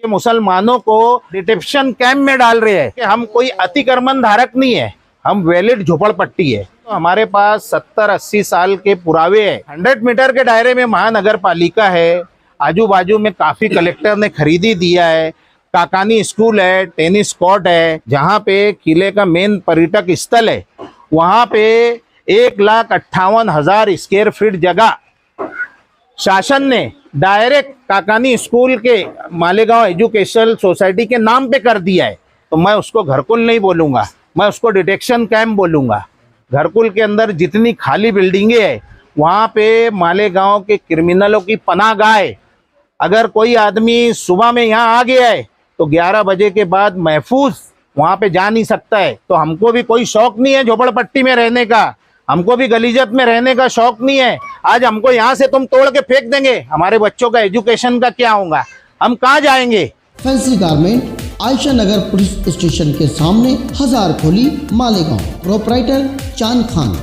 ये मुसलमानों को डिटेंशन कैंप में डाल रहे हैं कि हम कोई अतिक्रमण धारक नहीं है, हम वैलिड झोपड़पट्टी है। तो हमारे पास 70-80 साल के पुरावे हैं। 100 मीटर के दायरे में महानगर पालिका है, आजू बाजू में काफी कलेक्टर ने खरीदी दिया है, काकानी स्कूल है, टेनिस कोर्ट है, जहाँ पे किले का मेन पर्यटक स्थल है, वहाँ पे 1,58,000 स्क्वायर फीट जगह शासन ने डायरेक्ट काकानी स्कूल के मालेगांव एजुकेशनल सोसाइटी के नाम पे कर दिया है। तो मैं उसको घरकुल नहीं बोलूँगा, मैं उसको डिटेक्शन कैंप बोलूँगा। घरकुल के अंदर जितनी खाली बिल्डिंगें हैं वहाँ पे मालेगांव के क्रिमिनलों की पनाहगाह है। अगर कोई आदमी सुबह में यहाँ आ गया है तो 11 बजे के बाद महफूज वहाँ पे जा नहीं सकता है। तो हमको भी कोई शौक नहीं है झोपड़पट्टी में रहने का, हमको भी गलीजत में रहने का शौक नहीं है। आज हमको यहाँ से तुम तोड़ के फेंक देंगे, हमारे बच्चों का एजुकेशन का क्या होगा, हम कहाँ जाएंगे। फैंसी गारमेंट आयशा नगर पुलिस स्टेशन के सामने, हजार खोली, मालेगांव। प्रोपराइटर चांद खान।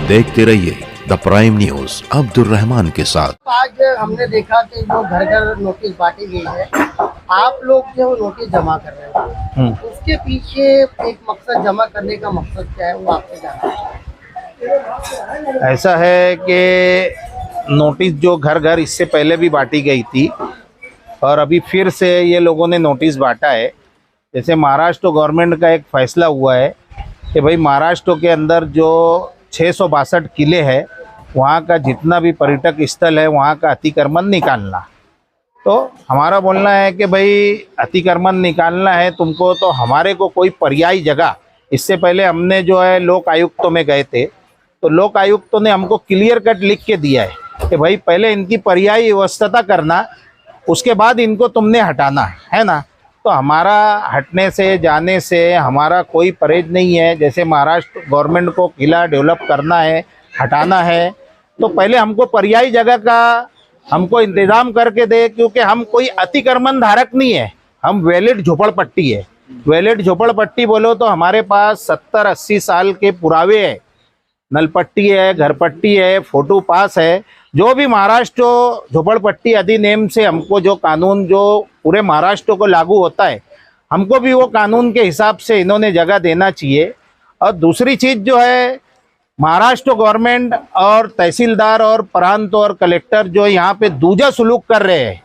देखते रहिए the prime news Abdul Rahman के साथ। आज हमने देखा कि जो घर घर नोटिस बांटी गई है, आप लोग जो नोटिस जमा कर रहे हैं उसके पीछे एक मकसद, जमा करने का मकसद क्या है वो आपसे जानना है। ऐसा है कि नोटिस जो घर घर इससे पहले भी बांटी गई थी और अभी फिर से ये लोगों ने नोटिस बांटा है। जैसे महाराष्ट्र गवर्नमेंट का एक फैसला हुआ है कि भाई महाराष्ट्र के अंदर जो 662 किले हैं वहाँ का जितना भी पर्यटक स्थल है वहाँ का अतिक्रमण निकालना। तो हमारा बोलना है कि भाई अतिक्रमण निकालना है तुमको तो हमारे को कोई पर्यायी जगह, इससे पहले हमने जो है लोक आयुक्तों में गए थे तो लोक आयुक्तों ने हमको क्लियर कट लिख के दिया है कि भाई पहले इनकी पर्यायी व्यवस्था करना, उसके बाद इनको तुमने हटाना है ना। तो हमारा हटने से जाने से हमारा कोई परहेज नहीं है। जैसे महाराष्ट्र गवर्नमेंट को किला डेवलप करना है, हटाना है, तो पहले हमको पर्यायी जगह का हमको इंतज़ाम करके दे, क्योंकि हम कोई अतिक्रमण धारक नहीं है, हम वैलिड झोपड़पट्टी है। वैलिड झोपड़पट्टी बोलो तो हमारे पास 70-80 साल के पुरावे हैं, नलपट्टी है, घरपट्टी है, फोटो पास है। जो भी महाराष्ट्र झोपड़पट्टी अधिनियम से हमको जो कानून जो पूरे महाराष्ट्र को लागू होता है, हमको भी वो कानून के हिसाब से इन्होंने जगह देना चाहिए। और दूसरी चीज़ जो है, महाराष्ट्र गवर्नमेंट और तहसीलदार और प्रांत और कलेक्टर जो यहाँ पे दूजा सुलूक कर रहे हैं,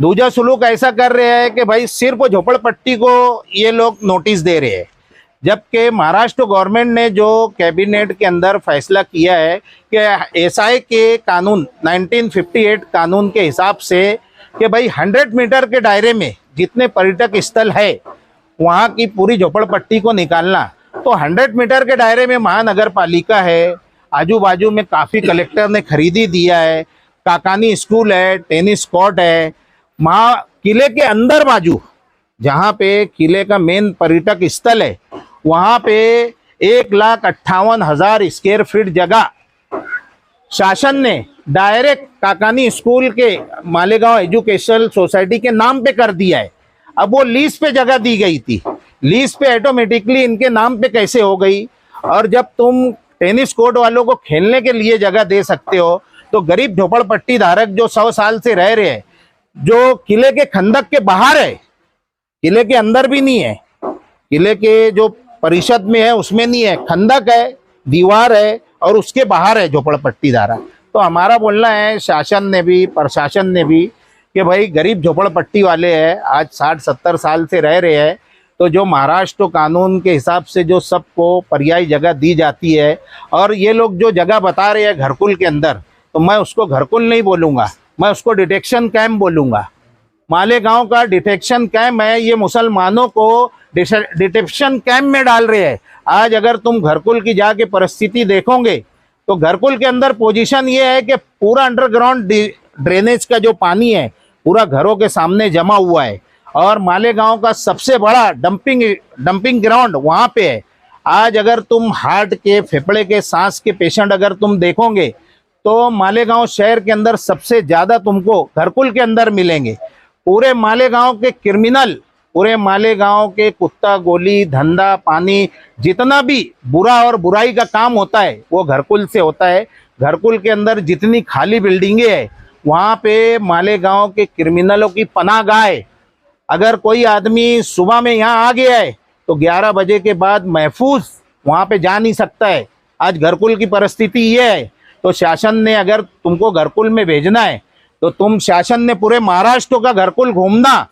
दूजा सुलूक ऐसा कर रहे हैं कि भाई सिर्फ झोपड़पट्टी को ये लोग नोटिस दे रहे हैं, जबकि महाराष्ट्र गवर्नमेंट ने जो कैबिनेट के अंदर फैसला किया है कि एसआई के कानून 1958 कानून के हिसाब से कि भाई 100 मीटर के दायरे में जितने पर्यटक स्थल है वहाँ की पूरी झोपड़पट्टी को निकालना। तो 100 मीटर के दायरे में महानगर पालिका है, आजू बाजू में काफ़ी कलेक्टर ने खरीदी दिया है, काकानी स्कूल है, टेनिस कोर्ट है। किले के अंदर बाजू जहाँ पे किले का मेन पर्यटक स्थल है वहाँ पे 1,58,000 स्क्वायर फीट जगह शासन ने डायरेक्ट काकानी स्कूल के मालेगांव एजुकेशनल सोसाइटी के नाम पे कर दिया है। अब वो लीज पे जगह दी गई थी, लीज पे ऑटोमेटिकली इनके नाम पे कैसे हो गई। और जब तुम टेनिस कोर्ट वालों को खेलने के लिए जगह दे सकते हो तो गरीब झोपड़पट्टी धारक जो 100 साल से रह रहे हैं, जो किले के खंदक के बाहर है, किले के अंदर भी नहीं है, किले के जो परिषद में है उसमें नहीं है, खंदक है, दीवार है और उसके बाहर है झोपड़पट्टी धारा। तो हमारा बोलना है शासन ने भी, प्रशासन ने भी, कि भाई गरीब झोपड़पट्टी वाले हैं, आज 60-70 साल से रह रहे हैं, तो जो महाराष्ट्र कानून के हिसाब से जो सबको पर्यायी जगह दी जाती है, और ये लोग जो जगह बता रहे हैं घरकुल के अंदर, तो मैं उसको घरकुल नहीं बोलूँगा, मैं उसको डिटेक्शन कैंप बोलूँगा। मालेगांव का डिटेक्शन कैंप है, ये मुसलमानों को डिटेक्शन कैंप में डाल रहे हैं। आज अगर तुम घरकुल की जाके परिस्थिति देखोगे तो घरकुल के अंदर पोजीशन ये है कि पूरा अंडरग्राउंड ड्रेनेज का जो पानी है पूरा घरों के सामने जमा हुआ है, और मालेगांव का सबसे बड़ा डंपिंग ग्राउंड वहाँ पे है। आज अगर तुम हार्ट के, फेफड़े के, सांस के पेशेंट अगर तुम देखोगे तो मालेगांव शहर के अंदर सबसे ज़्यादा तुमको घरकुल के अंदर मिलेंगे। पूरे मालेगांव के क्रिमिनल पूरे मालेगांव के कुत्ता गोली धंधा पानी जितना भी बुरा और बुराई का काम होता है वो घरकुल से होता है। घरकुल के अंदर जितनी खाली बिल्डिंगें हैं वहाँ पे मालेगांव के क्रिमिनलों की पनाहगाह है। अगर कोई आदमी सुबह में यहाँ आ गया है तो 11 बजे के बाद महफूज वहाँ पे जा नहीं सकता है। आज घरकुल की परिस्थिति ये है। तो शासन ने अगर तुमको घरकुल में भेजना है तो तुम शासन ने पूरे महाराष्ट्र का घरकुल घूमना।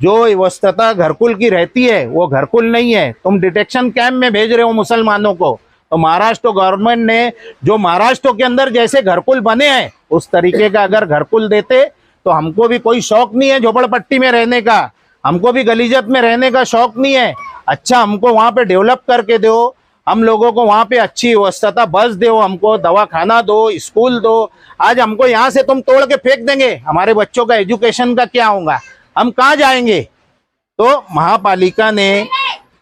जो व्यवस्था घरकुल की रहती है वो घरकुल नहीं है। तुम डिटेक्शन कैंप में भेज रहे हो मुसलमानों को। तो महाराष्ट्र गवर्नमेंट ने जो महाराष्ट्र के अंदर जैसे घरकुल बने हैं उस तरीके का अगर घरकुल देते तो हमको भी कोई शौक नहीं है झोपड़पट्टी में रहने का, हमको भी गलीजत में रहने का शौक नहीं है। अच्छा हमको वहाँ पे डेवलप करके दो, हम लोगों को वहाँ पे अच्छी व्यवस्था बस दो, हमको दवाखाना दो, स्कूल दो। आज हमको यहाँ से तुम तोड़ के फेंक देंगे, हमारे बच्चों का एजुकेशन का क्या होगा, हम कहाँ जाएंगे। तो महापालिका ने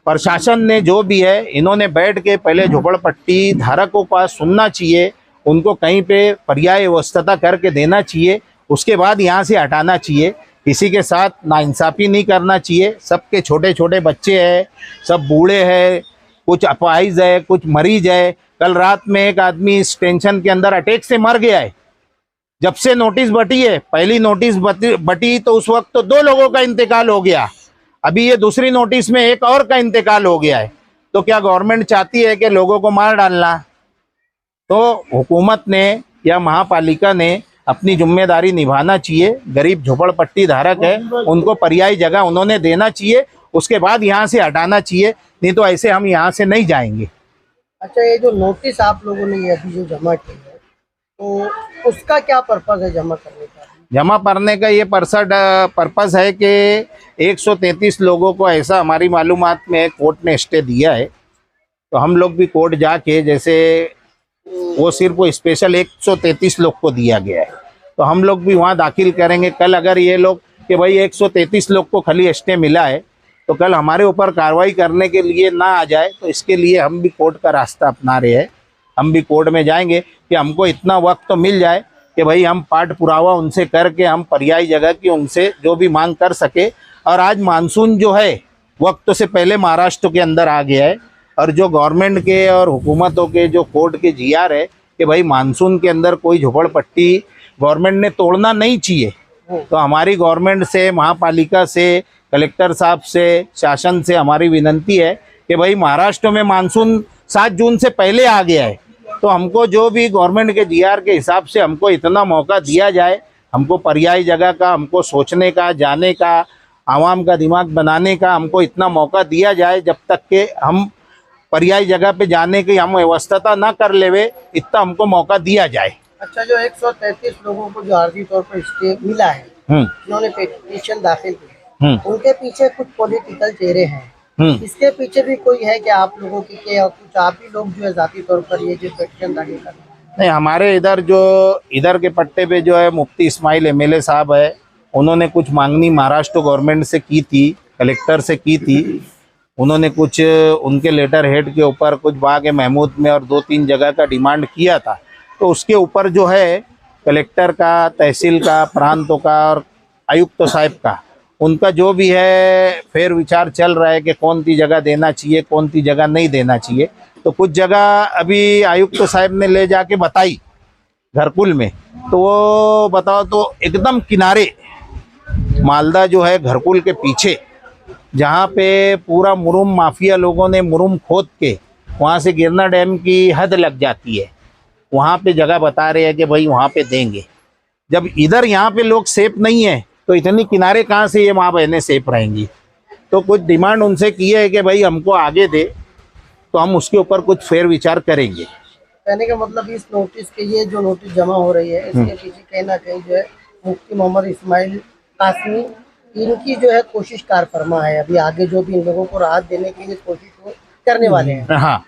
प्रशासन ने जो भी है इन्होंने बैठ के पहले झोपड़पट्टी धारकों का सुनना चाहिए, उनको कहीं पे पर्याय व्यवस्था करके देना चाहिए, उसके बाद यहाँ से हटाना चाहिए। किसी के साथ नाइंसाफ़ी नहीं करना चाहिए। सबके छोटे छोटे बच्चे हैं, सब बूढ़े हैं, कुछ अपाहिज है, कुछ मरीज है। कल रात में एक आदमी इस टेंशन के अंदर अटैक से मर गया है। जब से नोटिस बटी है, पहली नोटिस बटी तो उस वक्त तो 2 लोगों का इंतकाल हो गया, अभी ये दूसरी नोटिस में एक और का इंतकाल हो गया है। तो क्या गवर्नमेंट चाहती है कि लोगों को मार डालना? तो हुकूमत ने या महापालिका ने अपनी जिम्मेदारी निभाना चाहिए। गरीब झोपड़पट्टी धारक है उनको पर्यायी जगह उन्होंने देना चाहिए, उसके बाद यहाँ से हटाना चाहिए, नहीं तो ऐसे हम यहाँ से नहीं जाएंगे। अच्छा, ये जो नोटिस आप लोगों ने ये अभी जो जमा की है तो उसका क्या पर्पज है जमा करने का? जमा करने का ये पर्पस है कि 133 लोगों को ऐसा हमारी मालूमात में कोर्ट ने स्टे दिया है। तो हम लोग भी कोर्ट जाके, जैसे वो सिर्फ वो स्पेशल 133 लोग को दिया गया है, तो हम लोग भी वहाँ दाखिल करेंगे। कल अगर ये लोग कि भाई 133 लोग को खाली स्टे मिला है तो कल हमारे ऊपर कार्रवाई करने के लिए ना आ जाए, तो इसके लिए हम भी कोर्ट का रास्ता अपना रहे हैं। हम भी कोर्ट में जाएंगे कि हमको इतना वक्त तो मिल जाए कि भाई हम पाठ पुरावा उनसे करके हम पर्यायी जगह की उनसे जो भी मांग कर सके। और आज मानसून जो है वक्त से पहले महाराष्ट्र के अंदर आ गया है, और जो गवर्नमेंट के और हुकूमतों के जो कोर्ट के जीआर है कि भाई मानसून के अंदर कोई झोपड़पट्टी गवर्नमेंट ने तोड़ना नहीं चाहिए। तो हमारी गवर्नमेंट से, महापालिका से, कलेक्टर साहब से, शासन से हमारी विनंती है कि भाई महाराष्ट्र में मानसून 7 जून से पहले आ गया है, तो हमको जो भी गवर्नमेंट के जीआर के हिसाब से हमको इतना मौका दिया जाए, हमको पर्यायी जगह का, हमको सोचने का, जाने का, आवाम का दिमाग बनाने का हमको इतना मौका दिया जाए, जब तक के हम पर्यायी जगह पे जाने की हम व्यवस्था ना कर लेवे, इतना हमको मौका दिया जाए। अच्छा, जो 133 लोगों को जो आर्थिक तौर पर स्टे मिला है, जिन्होंने पिटीशन दाखिल की, उनके पीछे कुछ पॉलिटिकल चेहरे हैं, इसके पीछे भी कोई है कि आप लोगों की के कुछ आप ही लोग जो है जाती तौर पर ये जो पिटीशन दाखिल कर? नहीं, हमारे इधर के पट्टे पे जो है मुफ्ती इस्माइल एमएलए साहब है, उन्होंने कुछ मांगनी महाराष्ट्र गवर्नमेंट से की थी, कलेक्टर से की थी। उन्होंने कुछ उनके लेटर हेड के ऊपर कुछ बाग महमूद में और 2-3 जगह का डिमांड किया था। तो उसके ऊपर जो है कलेक्टर का, तहसील का, प्रांतों का और आयुक्त साहब का, उनका जो भी है फेर विचार चल रहा है कि कौन सी जगह देना चाहिए, कौन सी जगह नहीं देना चाहिए। तो कुछ जगह अभी आयुक्त साहब ने ले जाके बताई घरकुल में, तो वो बताओ तो एकदम किनारे मालदा जो है घरकुल के पीछे, जहाँ पे पूरा मुरुम माफिया लोगों ने मुरुम खोद के वहाँ से गिरना डैम की हद लग जाती है, वहाँ पे जगह बता रहे हैं कि भाई वहाँ पे देंगे। जब इधर यहाँ पे लोग सेफ नहीं है तो इतनी किनारे कहाँ से ये माँ बहनें सेफ रहेंगी। तो कुछ डिमांड उनसे की है कि भाई हमको आगे दे, तो हम उसके ऊपर कुछ फेर विचार करेंगे। कहने का मतलब इस नोटिस के, ये जो नोटिस जमा हो रही है, इसके पीछे कहीं ना कहीं जो है मुफ्ती मोहम्मद इस्माइल कासमी, इनकी जो है कोशिश कार फरमा है। अभी आगे जो भी इन लोगों को राहत देने के लिए कोशिश करने वाले हैं। हाँ,